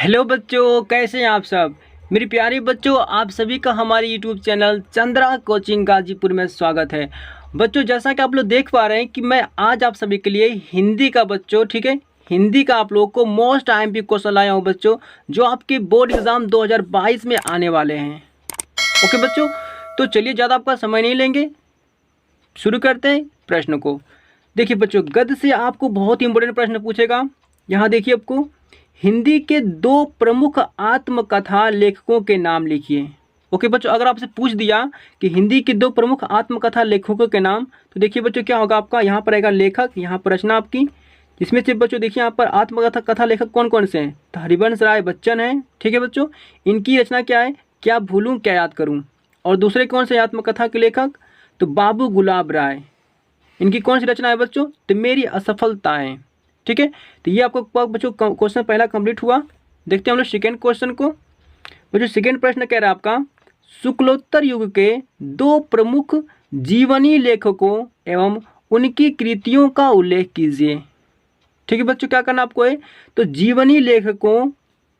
Hello बच्चों, कैसे हैं आप सब। मेरे प्यारे बच्चों, आप सभी का हमारे YouTube channel Chandra coaching Ghazipur में स्वागत है। बच्चों, जैसा कि आप लोग देख पा रहे हैं कि मैं आज आप सभी के लिए हिंदी का बच्चों, ठीक है, हिंदी का आप लोगों को मोस्ट IMP क्वेश्चन लाया हूँ बच्चों, जो आपके बोर्ड एग्जाम 2022 में आने वाले हैं। ओके बच्चों, तो चलिए ज़्यादा आपका समय नहीं लेंगे, शुरू करते हैं प्रश्न को। देखिए बच्चों, गद्य से आपको बहुत ही इंपॉर्टेंट प्रश्न पूछेगा। यहाँ देखिए, आपको हिंदी के 2 प्रमुख आत्मकथा लेखकों के नाम लिखिए। ओके बच्चों, अगर आपसे पूछ दिया कि हिंदी के 2 प्रमुख आत्मकथा लेखकों के नाम, तो देखिए बच्चों क्या होगा आपका, यहाँ पर आएगा लेखक, यहाँ पर रचना आपकी, जिसमें से बच्चों देखिए यहाँ पर आत्मकथा लेखक कौन कौन से हैं। तो हरिवंश राय बच्चन हैं, ठीक है बच्चों, इनकी रचना क्या है, क्या भूलूं क्या याद करूं। और दूसरे कौन से आत्मकथा के लेखक, तो बाबू गुलाब राय, इनकी कौन सी रचना है बच्चों, तो मेरी असफलताएं। ठीक है, तो ये आपको बच्चों क्वेश्चन पहला कंप्लीट हुआ। देखते हैं हम लोग सेकेंड क्वेश्चन को। बच्चों सेकेंड प्रश्न कह रहा है आपका, शुक्लोत्तर युग के 2 प्रमुख जीवनी लेखकों एवं उनकी कृतियों का उल्लेख कीजिए। ठीक है बच्चों, क्या करना आपको है, तो जीवनी लेखकों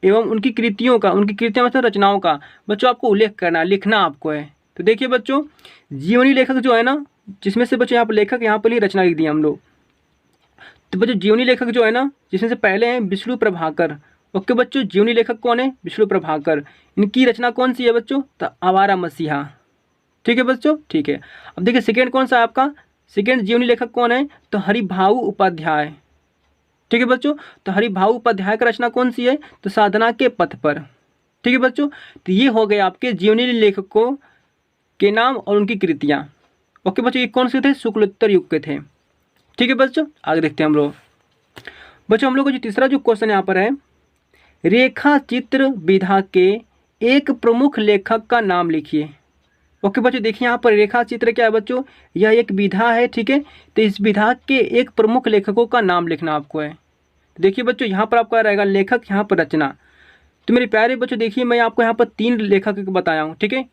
एवं उनकी कृतियों का, उनकी कृतियां मतलब रचनाओं का बच्चों आपको उल्लेख करना, लिखना आपको है। तो देखिए बच्चों, जीवनी लेखक जो है ना, जिसमें से बच्चों यहाँ पर लेखक, यहाँ पर ही रचना लिख दी हम लोग। तो बच्चों जीवनी लेखक जो है ना, जिसमें से पहले हैं विष्णु प्रभाकर। ओके बच्चों, जीवनी लेखक कौन है, विष्णु प्रभाकर। इनकी रचना कौन सी है बच्चों, तो आवारा मसीहा। ठीक है बच्चों, ठीक है। अब देखिए सेकेंड कौन सा है आपका, सेकेंड जीवनी लेखक कौन है, तो हरिभाऊ उपाध्याय। ठीक है बच्चों, तो हरिभाऊ उपाध्याय का रचना कौन सी है, तो साधना के पथ पर। ठीक है बच्चों, तो ये हो गए आपके जीवनी लेखकों के नाम और उनकी कृतियाँ। ओके बच्चों, ये कौन से थे, शुक्लोत्तर युग के थे। ठीक है बच्चों, आगे देखते हैं हम लोग। बच्चों हम लोग को जो तीसरा जो क्वेश्चन यहाँ पर है, रेखा चित्र विधा के एक प्रमुख लेखक का नाम लिखिए। ओके बच्चों, देखिए यहाँ पर रेखा चित्र क्या है बच्चों, यह एक विधा है। ठीक है, तो इस विधा के एक प्रमुख लेखकों का नाम लिखना आपको है। देखिए बच्चों, यहाँ पर आपका रहेगा लेखक, यहाँ पर रचना। तो मेरे प्यारे बच्चों देखिए, मैं आपको यहाँ पर 3 लेखक बताया हूँ। ठीक है,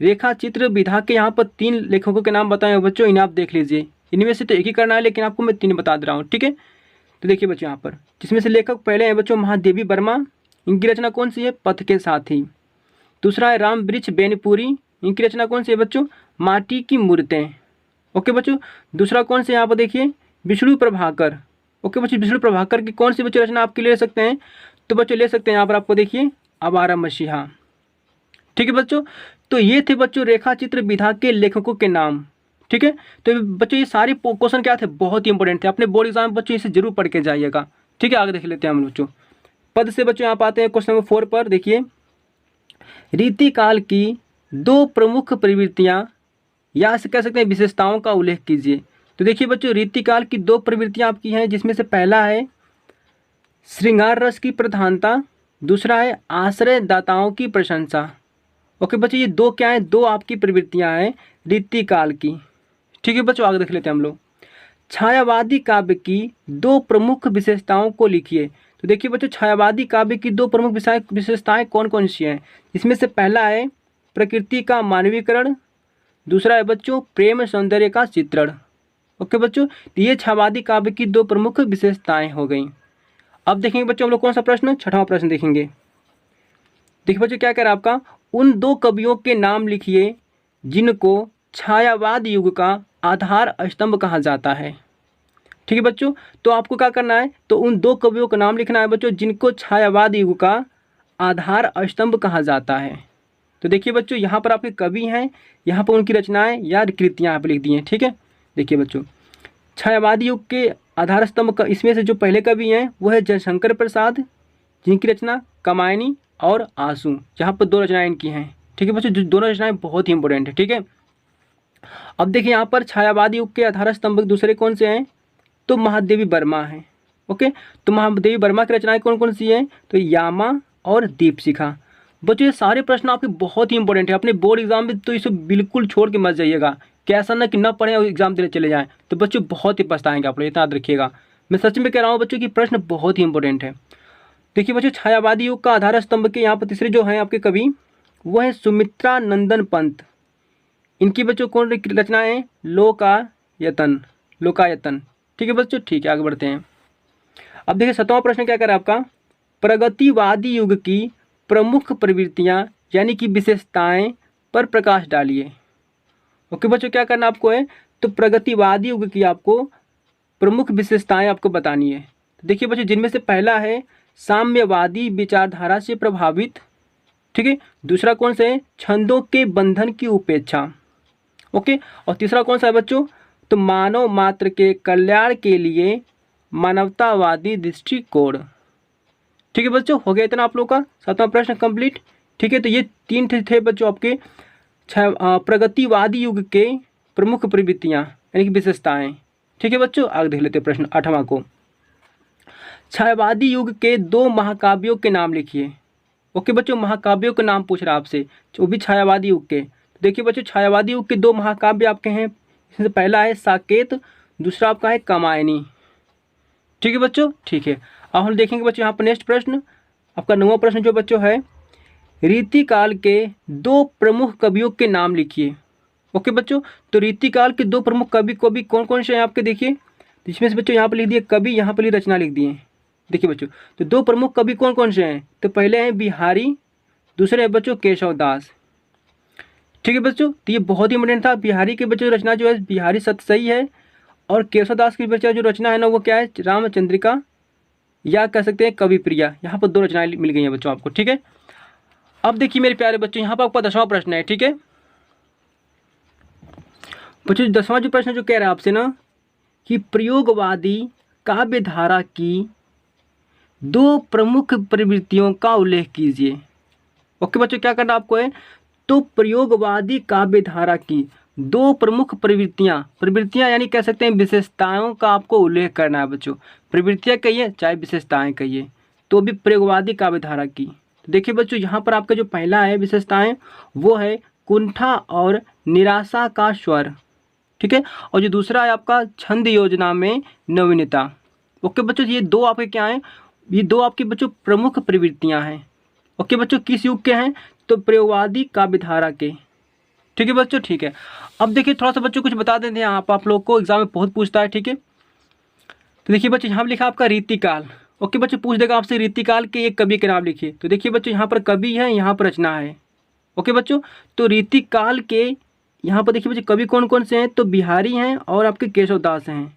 रेखा चित्र विधा के यहाँ पर 3 लेखकों के नाम बताए हैं बच्चों, इन्हें आप देख लीजिए। इनमें से तो एक ही करना है, लेकिन आपको मैं 3 बता दे रहा हूँ। ठीक है, तो देखिए बच्चों यहाँ पर, जिसमें से लेखक पहले हैं बच्चों महादेवी वर्मा, इनकी रचना कौन सी है, पथ के साथी। दूसरा है राम वृक्ष बेनपुरी, इनकी रचना कौन सी है बच्चों, माटी की मूर्तें। ओके बच्चों, दूसरा कौन से यहाँ पर देखिए, विष्णु प्रभाकर। ओके बच्चों, विष्णु प्रभाकर की कौन सी बच्चों रचना आपके ले सकते हैं, तो बच्चों ले सकते हैं यहाँ पर आपको देखिए, आवारा मसीहा। ठीक है बच्चों, तो ये थे बच्चों रेखा चित्र विधा के लेखकों के नाम। ठीक है, तो बच्चों ये सारे क्वेश्चन क्या थे, बहुत ही इंपॉर्टेंट थे, अपने बोर्ड एग्जाम में बच्चों इसे जरूर पढ़ के जाइएगा। ठीक है, आगे देख लेते हैं हम बच्चों। पद से बच्चों यहाँ पर आते हैं क्वेश्चन नंबर 4 पर। देखिए, रीतिकाल की 2 प्रमुख प्रवृत्तियाँ या ऐसे कह सकते हैं विशेषताओं का उल्लेख कीजिए। तो देखिए बच्चों, रीतिकाल की 2 प्रवृत्तियाँ आपकी हैं, जिसमें से पहला है श्रृंगार रस की प्रधानता, दूसरा है आश्रयदाताओं की प्रशंसा। ओके बच्चों, ये 2 क्या है, 2 आपकी प्रवृत्तियां हैं रीतिकाल की। ठीक है बच्चों, आगे देख लेते हैं हम लोग। छायावादी काव्य की 2 प्रमुख विशेषताओं को लिखिए। तो देखिए बच्चों, छायावादी काव्य की 2 प्रमुख विशेषताएं कौन कौन सी हैं। इसमें से पहला है प्रकृति का मानवीकरण, दूसरा है बच्चों प्रेम सौंदर्य का चित्रण। ओके बच्चों, तो ये छायावादी काव्य की 2 प्रमुख विशेषताएं हो गई। अब देखेंगे बच्चों हम लोग कौन सा प्रश्न, 6वां प्रश्न देखेंगे। देखिए बच्चों क्या कह रहा है आपका, उन 2 कवियों के नाम लिखिए जिनको छायावाद युग का आधार स्तंभ कहा जाता है। ठीक है बच्चों, तो आपको क्या करना है, तो उन 2 कवियों का नाम लिखना है बच्चों जिनको छायावाद युग का आधार स्तंभ कहा जाता है। तो देखिए बच्चों, यहाँ पर आपके कवि हैं, यहाँ पर उनकी रचनाएं या कृतियाँ यहाँ पर लिख दी हैं। ठीक है, देखिए बच्चों, छायावादी युग के आधार स्तंभ का इसमें से जो पहले कवि हैं वो है जयशंकर प्रसाद, जिनकी रचना कामायनी और आंसू, जहाँ पर 2 रचनाएं इनकी हैं। ठीक है बच्चों, जो दोनों रचनाएं बहुत ही इंपॉर्टेंट है। ठीक है, अब देखिए यहाँ पर छायावादी युग के आधार स्तंभ दूसरे कौन से हैं, तो महादेवी वर्मा है। ओके, तो महादेवी वर्मा की रचनाएं कौन कौन सी हैं, तो यामा और दीपशिखा। बच्चों ये सारे प्रश्न आपके बहुत ही इंपॉर्टेंट है, अपने बोर्ड एग्जाम में तो इसे बिल्कुल छोड़ के मत जाइएगा, कि ऐसा ना कि न पढ़ें और एग्जाम देने चले जाएँ, तो बच्चों बहुत ही पछताएंगे आप लोग, इतना याद रखिएगा। मैं सच में कह रहा हूँ बच्चों कि प्रश्न बहुत ही इंपॉर्टेंट है। देखिए बच्चों, छायावादी युग का आधार स्तंभ के यहाँ पर तीसरे जो हैं आपके कवि, वो है सुमित्रा नंदन पंत। इनकी बच्चों कौन रचनाएं हैं, लोकायतन, लोकायतन। ठीक है बच्चों, ठीक है, आगे बढ़ते हैं। अब देखिए 7वां प्रश्न क्या कर रहा है आपका, प्रगतिवादी युग की प्रमुख प्रवृत्तियां यानी कि विशेषताएं पर प्रकाश डालिए। ओके बच्चों, क्या करना आपको है, तो प्रगतिवादी युग की आपको प्रमुख विशेषताएं आपको बतानी है। तो देखिए बच्चों, जिनमें से पहला है साम्यवादी विचारधारा से प्रभावित, ठीक है। दूसरा कौन सा है, छंदों के बंधन की उपेक्षा, ओके। और तीसरा कौन सा है बच्चों, तो मानव मात्र के कल्याण के लिए मानवतावादी दृष्टिकोण। ठीक है बच्चों, हो गया इतना आप लोग का 7वां प्रश्न कंप्लीट। ठीक है, तो ये 3 थे बच्चों आपके प्रगतिवादी युग के प्रमुख प्रवृत्तियां यानी कि विशेषताएं। ठीक है बच्चों, आगे देख लेते हैं प्रश्न 8वां को। छायावादी युग के 2 महाकाव्यों के नाम लिखिए। ओके बच्चों, महाकाव्यों के नाम पूछ रहा है आपसे, वो भी छायावादी युग के। देखिए बच्चों, छायावादी युग के 2 महाकाव्य आपके हैं। इसमें पहला है साकेत, दूसरा आपका है कामायनी। ठीक है बच्चों, ठीक है। अब हम देखेंगे बच्चों यहाँ पर नेक्स्ट प्रश्न, आपका 9वां प्रश्न जो बच्चों है, रीतिकाल के 2 प्रमुख कवियों के नाम लिखिए। ओके बच्चों, तो रीतिकाल के 2 प्रमुख कवि कौन कौन से हैं आपके, देखिए इसमें से बच्चों यहाँ पर लिख दिए कवि, यहाँ पर रचना लिख दिए। देखिए बच्चों, तो 2 प्रमुख कवि कौन कौन से हैं, तो पहले हैं बिहारी, दूसरे है बच्चों केशव दास। ठीक है बच्चों, तो ये बहुत ही इंपॉर्टेंट था। बिहारी के बच्चों रचना जो है बिहारी सतसई है, और केशव दास की बच्चा जो रचना है ना वो क्या है, रामचंद्रिका या कह सकते हैं कवि प्रिया। यहाँ पर 2 रचनाएं मिल गई हैं बच्चों आपको। ठीक है, अब देखिए मेरे प्यारे बच्चों, यहाँ पर आपका 10वां प्रश्न है। ठीक है बच्चों, 10वां जो प्रश्न जो कह रहा है आपसे ना कि प्रयोगवादी काव्य धारा की 2 प्रमुख प्रवृत्तियों का उल्लेख कीजिए। ओके बच्चों, क्या करना आपको है, तो प्रयोगवादी काव्य धारा की 2 प्रमुख प्रवृत्तियां यानी कह सकते हैं विशेषताओं का आपको उल्लेख करना है बच्चों। प्रवृत्तियां कहिए चाहे विशेषताएं कहिए, तो भी प्रयोगवादी काव्य धारा की। तो देखिए बच्चों, यहाँ पर आपका जो पहला है विशेषताएं वो है कुंठा और निराशा का स्वर। ठीक है, और जो दूसरा है आपका छंद योजना में नवीनता। ओके बच्चों, ये 2 आपके क्या हैं, ये 2 आपके बच्चों प्रमुख प्रवृत्तियां हैं। ओके बच्चों, किस युग के हैं, तो प्रयोगवादी काव्य धारा के। ठीक है बच्चों, ठीक है। अब देखिए थोड़ा सा बच्चों कुछ बता देते हैं आप लोग को, एग्जाम में बहुत पूछता है। ठीक है, तो देखिए बच्चों यहाँ लिखा आपका रीतिकाल। ओके बच्चों, पूछ देगा आपसे रीतिकाल के एक कवि के नाम लिखिए। तो देखिए बच्चों, यहाँ पर कवि है, यहाँ पर रचना है। ओके बच्चों, तो रीतिकाल के यहाँ पर देखिए बच्चों कवि कौन कौन से हैं, तो बिहारी हैं और आपके केशव दास हैं।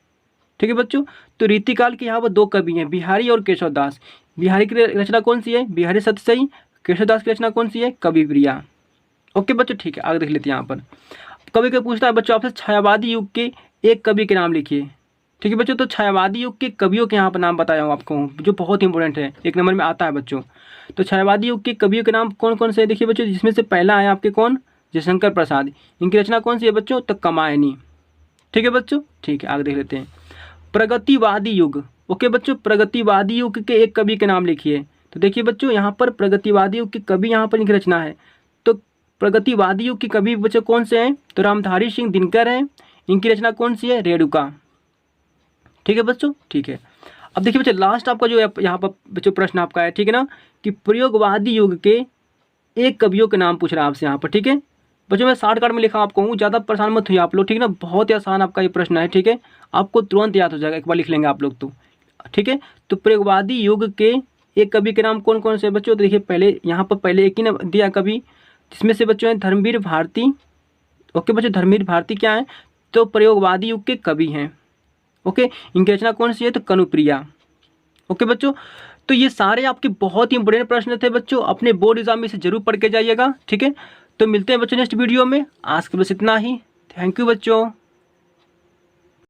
ठीक है बच्चों, तो रीतिकाल के यहाँ पर 2 कवि हैं, बिहारी और केशव दास। बिहारी की रचना कौन सी है, बिहारी सतसई। केशव दास की रचना कौन सी है, कवि प्रिया। ओके बच्चों, ठीक है, आगे देख लेते हैं। यहाँ पर कवि का पूछता है बच्चों आपसे छायावादी युग के एक कवि के नाम लिखिए। ठीक है बच्चों, तो छायावादी युग के कवियों के यहाँ पर नाम बताया हूँ आपको, जो बहुत इंपॉर्टेंट है, 1 नंबर में आता है बच्चों। तो छायावादी युग के कवियों के नाम कौन कौन से हैं, देखिए बच्चों, जिसमें से पहला है आपके कौन, जयशंकर प्रसाद। इनकी रचना कौन सी है बच्चों, तो कामायनी। ठीक है बच्चों, ठीक है, आगे देख लेते हैं। प्रगतिवादी युग। ओके बच्चों, प्रगतिवादी युग के एक कवि के नाम लिखिए। तो देखिए बच्चों, यहाँ पर प्रगतिवादी युग के कवि यहाँ पर इनकी रचना है। तो प्रगतिवादी युग के कवि बच्चों कौन से हैं, तो रामधारी सिंह दिनकर हैं। इनकी रचना कौन सी है, रेणुका। ठीक है बच्चों, ठीक है। अब देखिए बच्चों, लास्ट आपका जो यहाँ पर बच्चों प्रश्न आपका है, ठीक है ना, कि प्रयोगवादी युग के एक कवियों के नाम पूछ रहा है आपसे यहाँ पर। ठीक है बच्चों, मैं शॉर्टकट में लिखा आपको हूँ, ज़्यादा परेशान मत हुई आप लोग। ठीक है ना, बहुत ही आसान आपका ये प्रश्न है। ठीक है, आपको तुरंत याद हो जाएगा, एक बार लिख लेंगे आप लोग तो। ठीक है, तो प्रयोगवादी युग के एक कवि के नाम कौन कौन से बच्चों, तो देखिए पहले यहाँ पर पहले एक ही ने दिया कवि, जिसमें से बच्चों हैं धर्मवीर भारती। ओके बच्चों, धर्मवीर भारती क्या है, तो प्रयोगवादी युग के कवि हैं। ओके, इनकी रचना कौन सी है, तो कनुप्रिया। ओके बच्चों, तो ये सारे आपके बहुत ही इंपॉर्टेंट प्रश्न थे बच्चों, अपने बोर्ड एग्जाम में इसे जरूर पढ़ के जाइएगा। ठीक है, तो मिलते हैं बच्चों नेक्स्ट वीडियो में। आज के बस इतना ही। थैंक यू बच्चों।